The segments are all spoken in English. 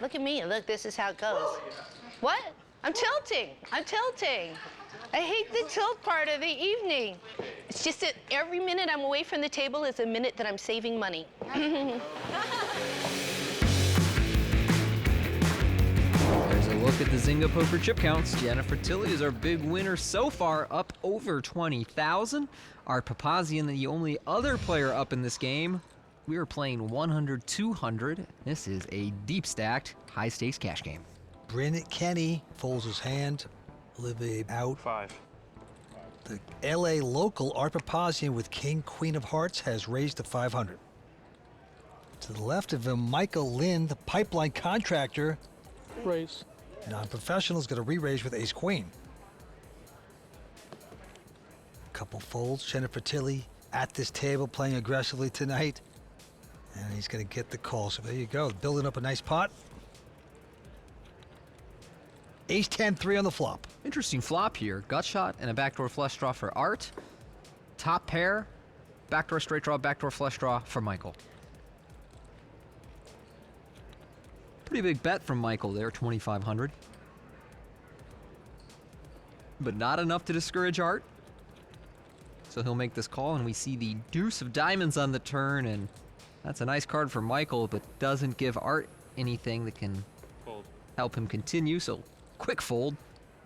Look at me. Look, this is how it goes. What? I'm tilting. I'm tilting. I hate the tilt part of the evening. It's just that every minute I'm away from the table is a minute that I'm saving money. There's a look at the Zynga Poker chip counts. Jennifer Tilly is our big winner so far, up over 20,000. Art Papazyan, the only other player up in this game. We are playing 100-200. This is a deep stacked, high stakes cash game. Bryn Kenny folds his hand. Olivier out. 5. The LA local Art Papazyan with King, Queen of Hearts has raised to 500. To the left of him, Michael Lynn, the pipeline contractor. Raise. Non-professional's got a re-raise with Ace Queen. Couple folds. Jennifer Tilly at this table playing aggressively tonight. And he's going to get the call. So there you go. Building up a nice pot. Ace 10-3 on the flop. Interesting flop here. Gut shot and a backdoor flush draw for Art. Top pair, backdoor straight draw, backdoor flush draw for Michael. Pretty big bet from Michael there, 2,500. But not enough to discourage Art. So he'll make this call, and we see the deuce of diamonds on the turn, and that's a nice card for Michael, but doesn't give Art anything that can help him continue, so quick fold.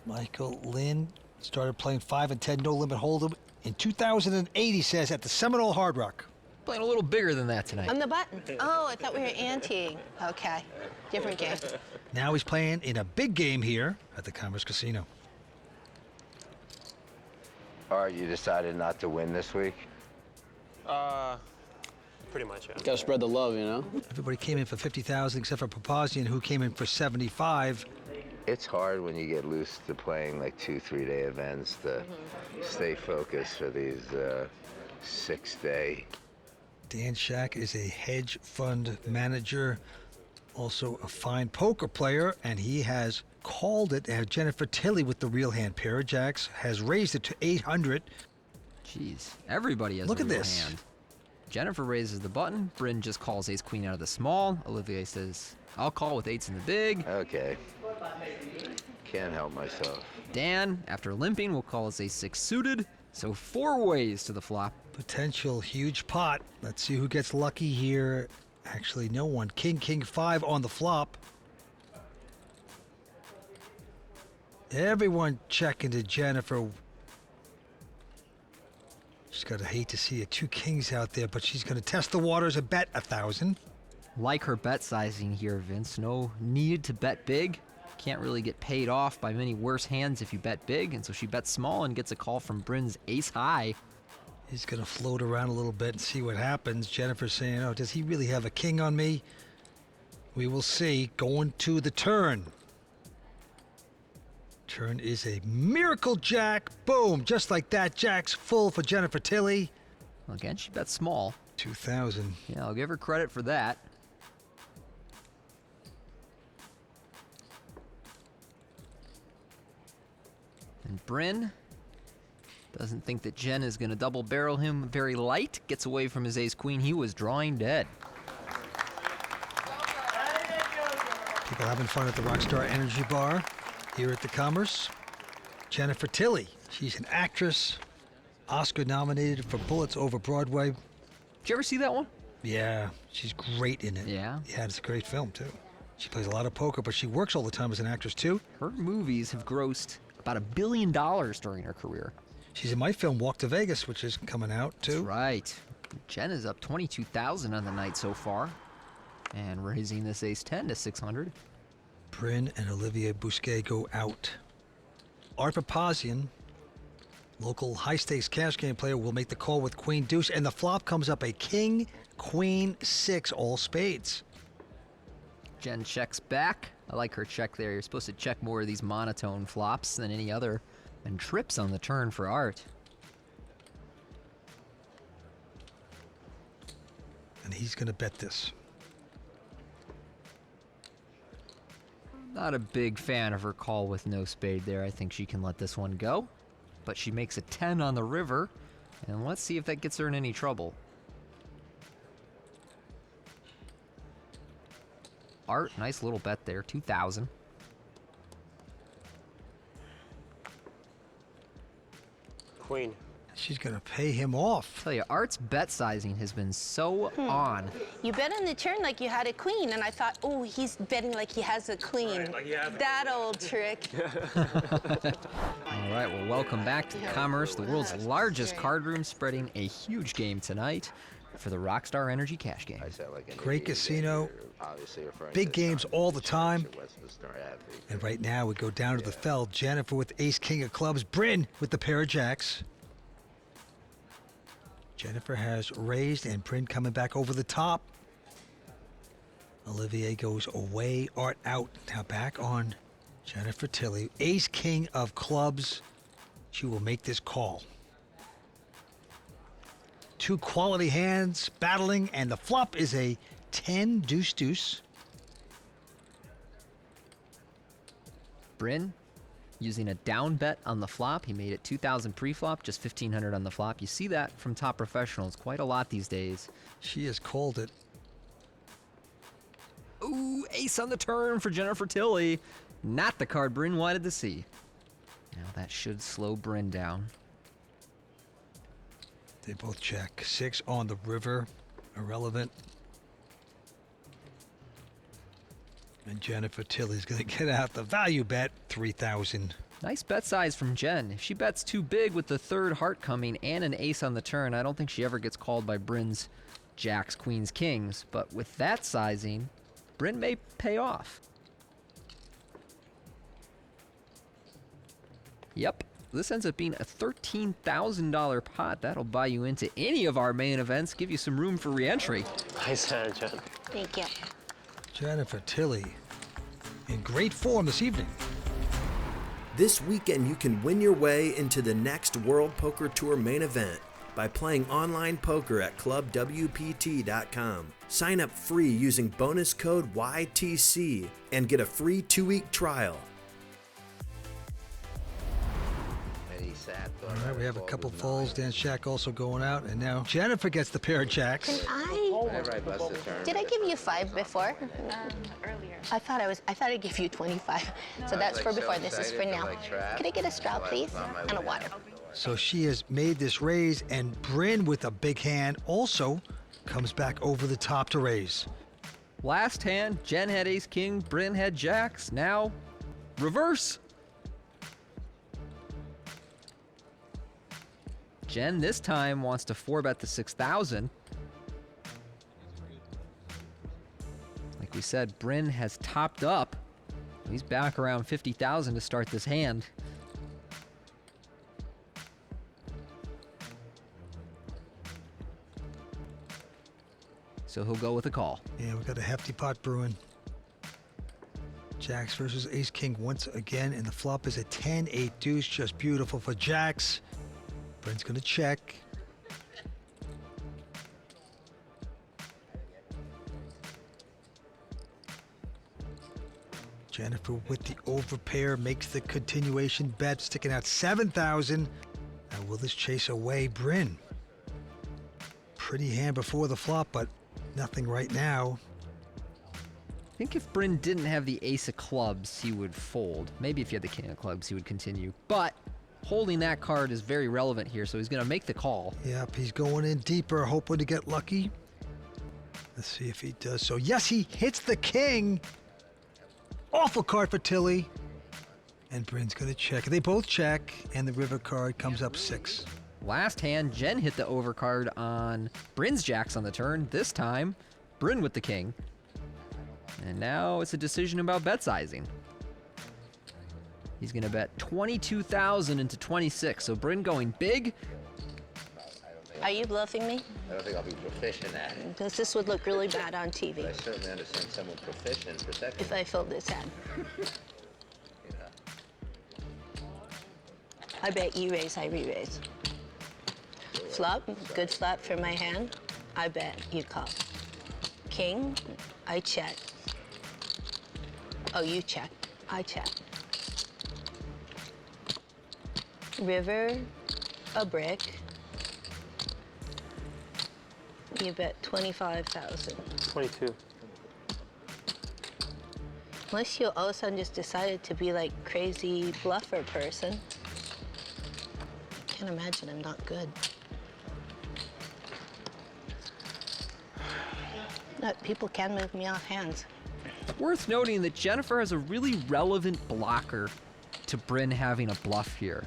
Michael Lynn started playing 5 and 10 no limit hold'em in 2008, he says, at the Seminole Hard Rock. Playing a little bigger than that tonight. On the button. Oh, I thought we were anteing. Okay, different game. Now he's playing in a big game here at the Commerce Casino. Art, you decided not to win this week? Pretty much, yeah. Gotta spread the love, you know? Everybody came in for 50,000 except for Papazyan, who came in for 75. It's hard when you get loose to playing like 2-3 day events to stay focused for these 6-day. Dan Shack is a hedge fund manager, also a fine poker player, and he has called it. Jennifer Tilly with the real hand pair of jacks has raised it to 800. Jeez, everybody has Look a at real this. hand. Jennifer raises the button. Bryn just calls ace queen out of the small. Olivier says, I'll call with eights in the big. Okay. Can't help myself. Dan, after limping, will call his ace six suited. So 4 ways to the flop. Potential huge pot. Let's see who gets lucky here. Actually, no one. King, King 5 on the flop. Everyone checking to Jennifer. She's got to hate to see it. 2 kings out there, but she's going to test the waters and bet 1,000. Like her bet sizing here, Vince. No need to bet big. Can't really get paid off by many worse hands if you bet big, and so she bets small and gets a call from Bryn's ace high. He's going to float around a little bit and see what happens. Jennifer's saying, oh, does he really have a king on me? We will see. Going to the turn. Turn is a miracle jack. Boom. Just like that, jack's full for Jennifer Tilly. Again, she bet small. 2,000. Yeah, I'll give her credit for that. And Bryn doesn't think that Jen is going to double barrel him very light. Gets away from his ace queen. He was drawing dead. People having fun at the Rockstar Energy Bar here at the Commerce. Jennifer Tilly. She's an actress. Oscar nominated for Bullets Over Broadway. Did you ever see that one? Yeah, she's great in it. Yeah? Yeah, it's a great film, too. She plays a lot of poker, but she works all the time as an actress, too. Her movies have grossed about $1 billion during her career. She's in my film, Walk to Vegas, which is coming out, too. That's right. Jen is up 22,000 on the night so far. And raising this ace 10 to 600. Bryn and Olivier Busquet go out. Art Papazyan, local high-stakes cash game player, will make the call with Queen Deuce, and the flop comes up a King, Queen, 6, all spades. Jen checks back. I like her check there. You're supposed to check more of these monotone flops than any other. And trips on the turn for Art. And he's going to bet this. Not a big fan of her call with no spade there. I think she can let this one go. But she makes a 10 on the river. And let's see if that gets her in any trouble. Art, nice little bet there, 2,000. Queen. She's going to pay him off. Tell you, Art's bet sizing has been so on. You bet on the turn like you had a queen, and I thought, oh, he's betting like he has a queen. Right, like he has a that old trick. All right, well, welcome back to Commerce, the world's largest card room, spreading a huge game tonight for the Rockstar Energy Cash Game. Great casino, big games all the time. And right now we go down to the fell. Jennifer with ace king of clubs, Bryn with the pair of jacks. Jennifer has raised and Bryn coming back over the top. Olivier goes away, Art out. Now back on Jennifer Tilly. Ace king of clubs. She will make this call. Two quality hands battling, and the flop is a 10 deuce deuce. Bryn using a down bet on the flop. He made it 2,000 pre-flop, just 1,500 on the flop. You see that from top professionals quite a lot these days. She has called it. Ooh, ace on the turn for Jennifer Tilly. Not the card Bryn wanted to see. Now that should slow Bryn down. They both check. 6 on the river. Irrelevant. And Jennifer Tilly's going to get out the value bet, 3,000. Nice bet size from Jen. If she bets too big with the third heart coming and an ace on the turn, I don't think she ever gets called by Bryn's jacks, queens, kings. But with that sizing, Bryn may pay off. Yep, this ends up being a $13,000 pot. That'll buy you into any of our main events, give you some room for re-entry. Nice hand, Jen. Thank you. Jennifer Tilly in great form this evening. This weekend, you can win your way into the next World Poker Tour main event by playing online poker at clubwpt.com. Sign up free using bonus code YTC and get a free 2-week trial. All right, we have a couple folds. Dan Shack also going out, and now Jennifer gets the pair of jacks. Did I give you 5 before? Earlier. I thought I gave you 25. So that's for before. This is for now. Could I get a straw, please? And a water. So she has made this raise, and Bryn with a big hand also comes back over the top to raise. Last hand, Jen had ace king, Bryn had jacks. Now, reverse. Jen this time wants to 4-bet the 6,000. Like we said, Bryn has topped up. He's back around 50,000 to start this hand. So he'll go with a call. Yeah, we got a hefty pot brewing. Jacks versus ace king once again, and the flop is a 10-8 deuce. Just beautiful for jacks. Bryn's gonna check. Jennifer with the overpair makes the continuation bet, sticking out 7,000. Now will this chase away Bryn? Pretty hand before the flop, but nothing right now. I think if Bryn didn't have the ace of clubs, he would fold. Maybe if he had the king of clubs, he would continue. But holding that card is very relevant here, so he's going to make the call. Yep, he's going in deeper, hoping to get lucky. Let's see if he does so. Yes, he hits the king. Awful card for Tilly. And Bryn's going to check. They both check, and the river card comes up 6. Last hand, Jen hit the overcard on Bryn's jacks on the turn. This time, Bryn with the king. And now it's a decision about bet sizing. He's going to bet 22,000 into 26. So Bryn going big. Are you bluffing me? I don't think I'll be proficient at it. Because this would look really bad on TV I certainly understand someone proficient for second. if I filled this hand. I bet you raise, I re-raise. Flop, good flop for my hand. I bet you call. King, I check. Oh, you check. I check. River, a brick. You bet 25,000. 22. Unless you all of a sudden just decided to be like crazy bluffer person. I can't imagine I'm not good. Look, people can move me off hands. Worth noting that Jennifer has a really relevant blocker to Bryn having a bluff here.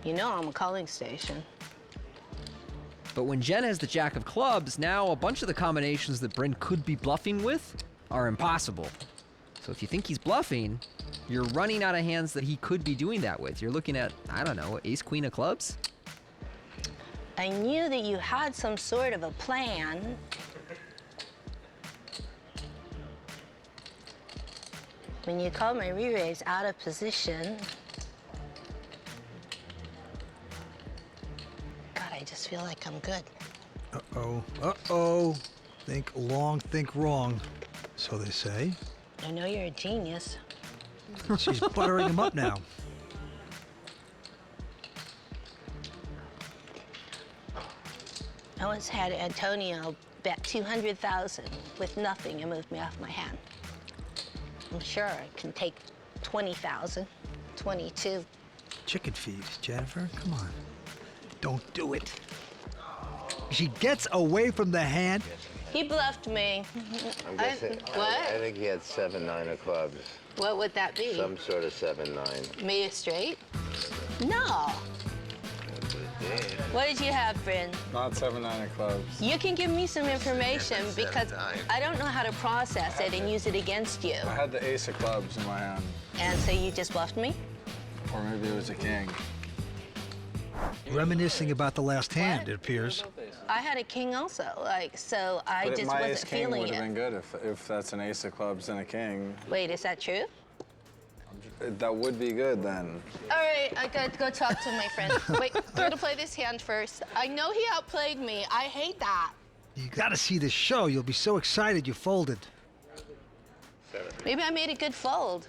You know I'm a calling station. But when Jen has the jack of clubs, now a bunch of the combinations that Bryn could be bluffing with are impossible. So if you think he's bluffing, you're running out of hands that he could be doing that with. You're looking at, I don't know, ace, queen of clubs? I knew that you had some sort of a plan. When you called my re-raise out of position. God, I just feel like I'm good. Uh-oh. Uh-oh. Think long, think wrong, so they say. I know you're a genius. She's buttering him up now. I once had Antonio bet 200,000 with nothing and moved me off my hand. I'm sure I can take 20,000, 22. Chicken feed, Jennifer. Come on. Don't do it. She gets away from the hand. He bluffed me. I'm guessing, What? I think he had 7-9 of clubs. What would that be? Some sort of 7-9. Made it straight? No. What did you have, Bryn? Not 7-9 of clubs. You can give me some information because 7-9. I don't know how to process it and use it against you. I had the ace of clubs in my hand, And so you just bluffed me? or maybe it was a king. Reminiscing about the last hand, it appears. I had a king also, so I But just my wasn't ace king feeling would have been it. good if that's an ace of clubs and a king. Wait, is that true? That would be good then. All right, I got to go talk to my friend. Wait, I'm gonna play this hand first. I know he outplayed me. I hate that. You gotta see this show. You'll be so excited you folded. Maybe I made a good fold.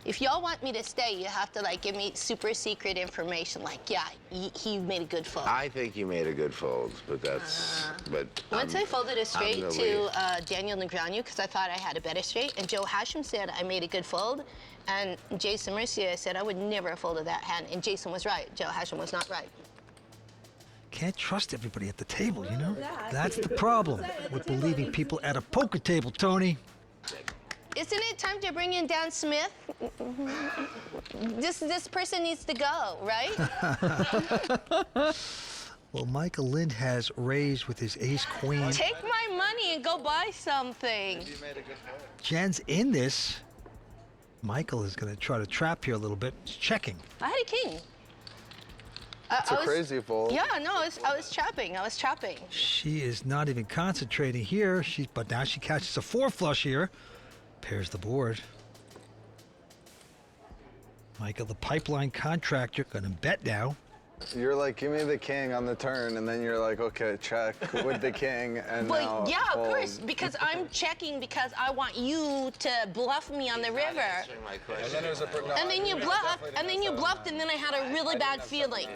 If y'all want me to stay, you have to give me super secret information. Yeah, he made a good fold. I think you made a good fold, but that's. But Once I folded a straight the to lead. Daniel Negreanu because I thought I had a better straight, and Joe Hashem said I made a good fold, and Jason Mercier said I would never have folded that hand, and Jason was right. Joe Hashem was not right. Can't trust everybody at the table, you know? That's the problem with believing people at a poker table, Tony. Isn't it time to bring in Dan Smith? This person needs to go, right? Well, Michael Lynn has raised with his ace-queen. Take my money and go buy something. Jen's in this. Michael is going to try to trap here a little bit. He's checking. I had a king. It's a crazy fold. Yeah, no, I was trapping. I was trapping. She is not even concentrating here. But now she catches a 4-flush here. Pairs the board. Michael, the pipeline contractor, gonna bet now. You're like, give me the king on the turn, and then you're like, okay, check with the king, and Well, now yeah, of fold. course, because I'm checking because I want you to bluff me on the river. My question. And then there's a And then you bluffed, and then I had a really bad feeling.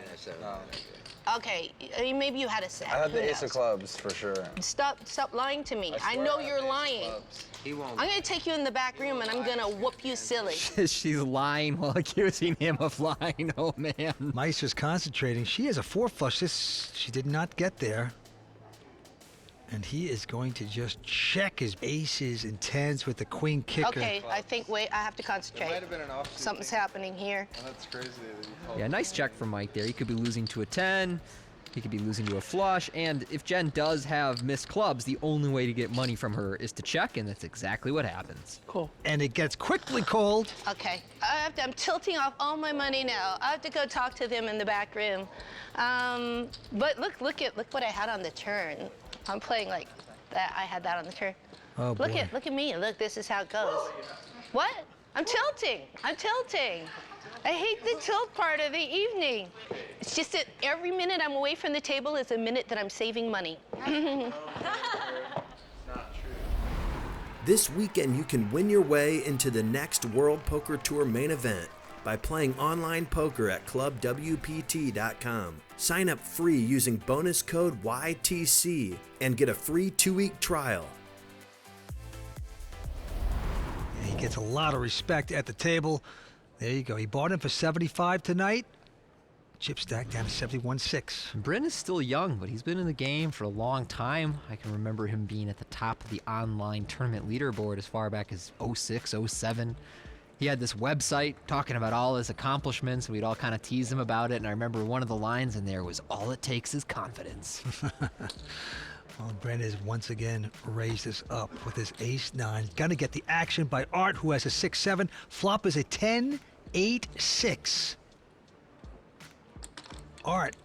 Okay, I mean, maybe you had a set. I had Who the ace of knows? clubs for sure. Stop lying to me. I know you're lying. He won't. I'm gonna take you in the back room and I'm gonna whoop you silly. She's lying while accusing him of lying. Oh, man. Meister's concentrating. She has a 4-flush. She did not get there. And he is going to just check his aces and 10s with the queen kicker. Okay, I have to concentrate. Something's happening here. That's crazy that you fold. Yeah, nice check from Mike there. He could be losing to a 10. He could be losing to a flush. And if Jen does have missed clubs, the only way to get money from her is to check, and that's exactly what happens. Cool. And it gets quickly called. Okay, I'm tilting off all my money now. I have to go talk to them in the back room. But look what I had on the turn. I'm playing like that. I had that on the turn. Oh, boy. Look at me. Look, this is how it goes. What? I'm tilting. I hate the tilt part of the evening. It's just that every minute I'm away from the table is a minute that I'm saving money. This weekend, you can win your way into the next World Poker Tour main event by playing online poker at clubwpt.com. Sign up free using bonus code YTC and get a free 2-week trial. He gets a lot of respect at the table. There you go. He bought him for 75 tonight. Chip stack down to 71.6. Bryn is still young, but he's been in the game for a long time. I can remember him being at the top of the online tournament leaderboard as far back as 06, 07. He had this website talking about all his accomplishments, and we'd all kind of tease him about it. And I remember one of the lines in there was, "All it takes is confidence." Well, Bryn has once again raised this up with his ace-9. Gonna get the action by Art, who has a 6-7. Flop is a 10-8-6. Art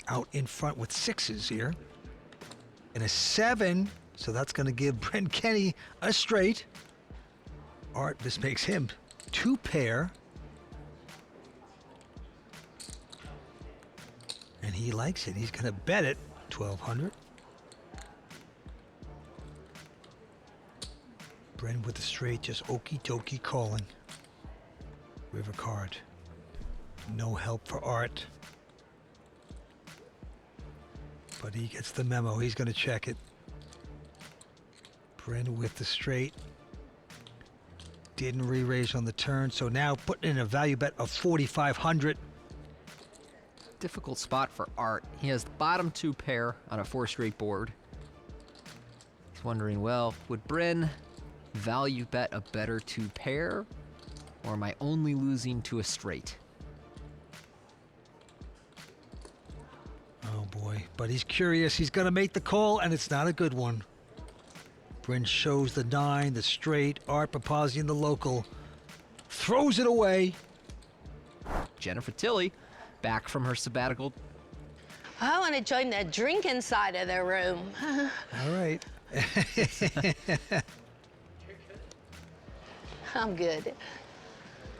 out in front with 6s here. And a 7, so that's gonna give Bryn Kenny a straight. Art, this makes him 2 pair. And he likes it. He's gonna bet it 1,200. Bryn with the straight, just okie dokie calling. River card. No help for Art. But he gets the memo. He's going to check it. Bryn with the straight. Didn't re-raise on the turn, so now putting in a value bet of 4,500. Difficult spot for Art. He has the bottom 2 pair on a 4 straight board. He's wondering, well, would Bryn value bet a better 2 pair, or am I only losing to a straight? Oh boy, but he's curious. He's gonna make the call, and it's not a good one. Bryn shows the 9, the straight. Art Papazyan, the local, throws it away. Jennifer Tilly, back from her sabbatical. I want to join the drinking side of the room. All right. I'm good.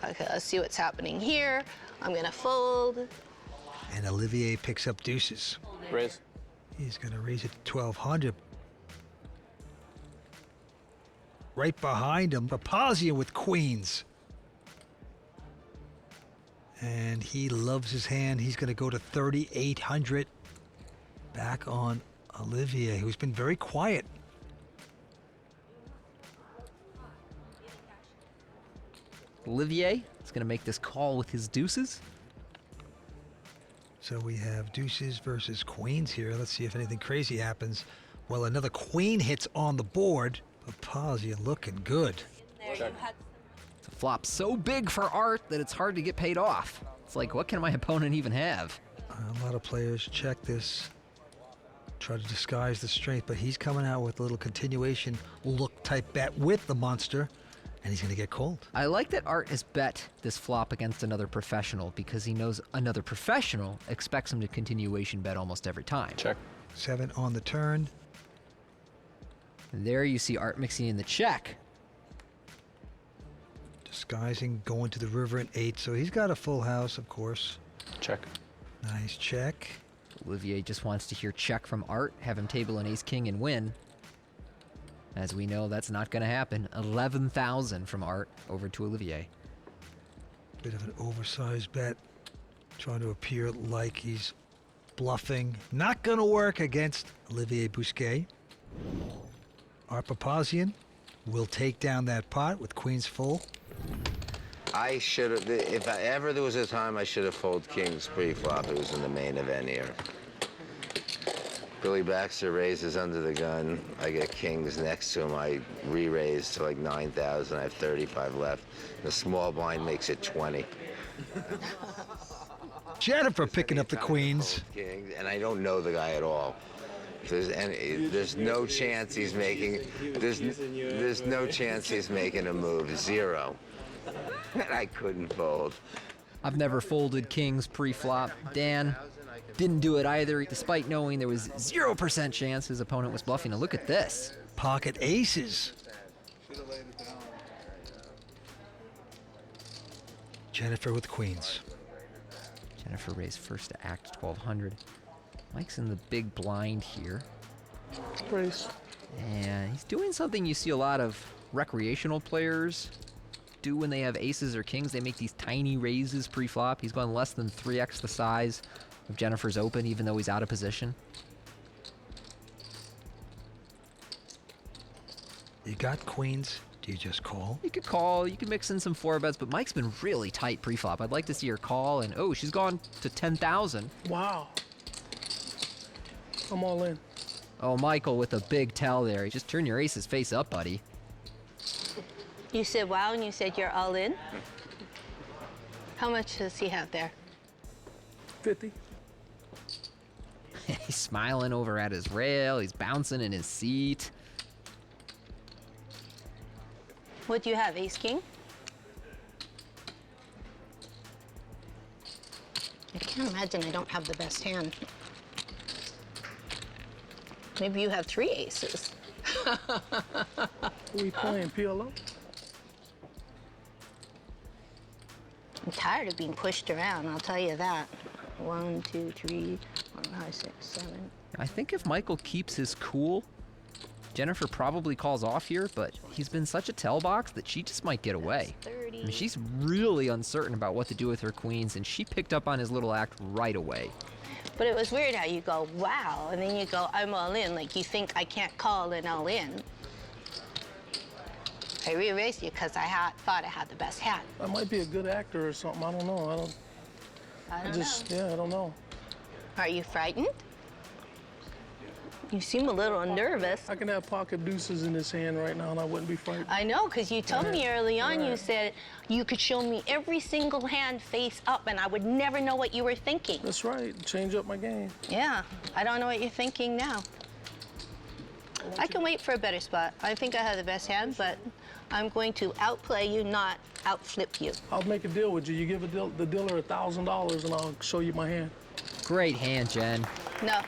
Okay, let's see what's happening here. I'm gonna fold. And Olivier picks up deuces. Raise. He's gonna raise it to 1,200. Right behind him, Papazyan with queens. And he loves his hand. He's gonna go to 3,800. Back on Olivier, who's been very quiet. Olivier is going to make this call with his deuces. So we have deuces versus queens here. Let's see if anything crazy happens. Well, another queen hits on the board. Papazyan looking good. It's a flop so big for Art that it's hard to get paid off. It's like, what can my opponent even have? A lot of players check this, try to disguise the strength, but he's coming out with a little continuation look type bet with the monster, and he's going to get called. I like that Art has bet this flop against another professional because he knows another professional expects him to continuation bet almost every time. Check. 7 on the turn. And there you see Art mixing in the check. Disguising, going to the river at 8, so he's got a full house, of course. Check. Nice check. Olivier just wants to hear check from Art, have him table an ace-king and win. As we know, that's not going to happen. 11,000 from Art over to Olivier. Bit of an oversized bet, trying to appear like he's bluffing. Not going to work against Olivier Busquet. Art Papazyan will take down that pot with queens full. I should have, if I ever there was a time I should have folded kings pre-flop, it was in the main event here. Billy Baxter raises under the gun. I get kings next to him. I re-raise to like 9,000. I have 35 left. The small blind makes it 20. Jennifer picking up the queens. Kings, and I don't know the guy at all. There's no chance he's making. There's no chance he's making a move. Zero. And I couldn't fold. I've never folded kings pre-flop. Dan didn't do it either, despite knowing there was 0% chance his opponent was bluffing. And look at this. Pocket aces. Jennifer with queens. Jennifer raised first to act 1,200. Mike's in the big blind here. Raise. And he's doing something you see a lot of recreational players do when they have aces or kings. They make these tiny raises pre-flop. He's gone less than 3x the size of Jennifer's open, even though he's out of position. You got queens. Do you just call? You could call, you could mix in some 4-bets, but Mike's been really tight pre-flop. I'd like to see her call, and oh, she's gone to 10,000. Wow. I'm all in. Oh, Michael with a big tell there. Just turn your aces face up, buddy. You said wow, and you said you're all in? How much does he have there? 50. He's smiling over at his rail. He's bouncing in his seat. What do you have, ace king? I can't imagine I don't have the best hand. Maybe you have 3 aces. Are we playing PLO? I'm tired of being pushed around, I'll tell you that. 1, 2, 3, 4, 5, 6, 7. I think if Michael keeps his cool, Jennifer probably calls off here, but he's been such a tell box that she just might get away. 30. I mean, she's really uncertain about what to do with her queens, and she picked up on his little act right away. But it was weird how you go, wow, and then you go, I'm all in, like you think I can't call and all in. I re-erased you because I thought I had the best hand. I might be a good actor or something. I don't know. I don't know. Yeah, I don't know. Are you frightened? You seem a little nervous. I can have pocket deuces in this hand right now and I wouldn't be frightened. I know, because you told me early on, you Right. said you could show me every single hand face up and I would never know what you were thinking. That's right. Change up my game. Yeah, I don't know what you're thinking now. I can wait for a better spot. I think I have the best hand, but I'm going to outplay you, not outflip you. I'll make a deal with you. You give the dealer $1,000 and I'll show you my hand. Great hand, Jen. No,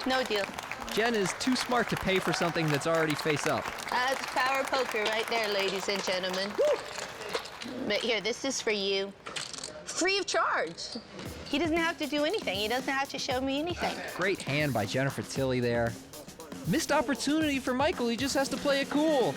no deal. Jen is too smart to pay for something that's already face up. That's power poker right there, ladies and gentlemen. But here, this is for you. Free of charge. He doesn't have to do anything. He doesn't have to show me anything. Great hand by Jennifer Tilly there. Missed opportunity for Michael. He just has to play it cool.